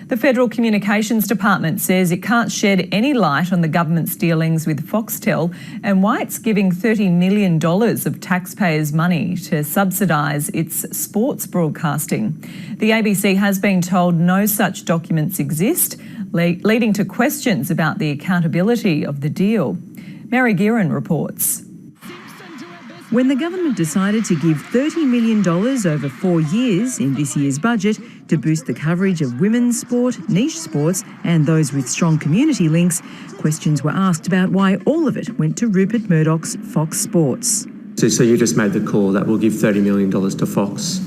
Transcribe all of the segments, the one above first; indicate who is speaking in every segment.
Speaker 1: The Federal Communications Department says it can't shed any light on the government's dealings with Foxtel and why it's giving $30 million of taxpayers' money to subsidise its sports broadcasting. The ABC has been told no such documents exist, leading to questions about the accountability of the deal. Mary Guerin reports.
Speaker 2: When the government decided to give $30 million over 4 years in this year's budget to boost the coverage of women's sport, niche sports and those with strong community links, questions were asked about why all of it went to Rupert Murdoch's Fox Sports.
Speaker 3: So you just made the call that we'll give $30 million to Fox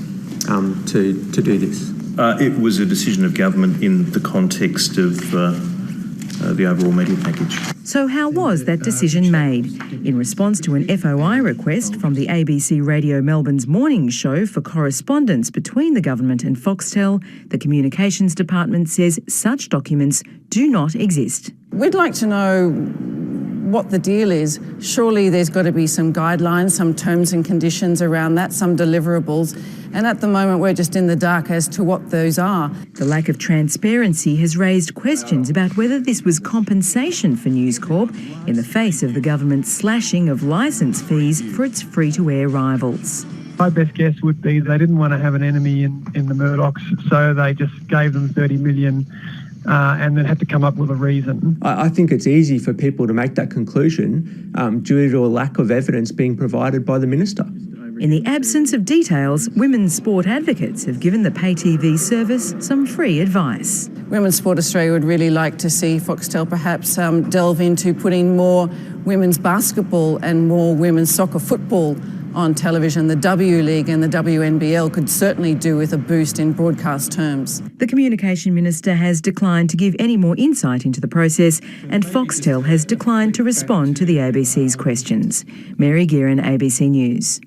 Speaker 3: to do this?
Speaker 4: It was a decision of government in the context of the overall media package.
Speaker 2: So how was that decision made? In response to an FOI request from the ABC Radio Melbourne's morning show for correspondence between the government and Foxtel, the Communications Department says such documents do not exist.
Speaker 5: We'd like to know what the deal is. Surely there's got to be some guidelines, some terms and conditions around that, some deliverables. And at the moment, we're just in the dark as to what those are.
Speaker 2: The lack of transparency has raised questions about whether this was compensation for News Corp in the face of the government's slashing of licence fees for its free-to-air rivals.
Speaker 6: My best guess would be they didn't want to have an enemy in the Murdochs, so they just gave them $30 million and then had to come up with a reason.
Speaker 3: I think it's easy for people to make that conclusion due to a lack of evidence being provided by the minister.
Speaker 2: In the absence of details, women's sport advocates have given the pay TV service some free advice.
Speaker 5: Women's Sport Australia would really like to see Foxtel perhaps delve into putting more women's basketball and more women's soccer football on television. The W League and the WNBL could certainly do with a boost in broadcast terms.
Speaker 2: The Communication Minister has declined to give any more insight into the process, and Foxtel has declined to respond to the ABC's questions. Mary Guerin, ABC News.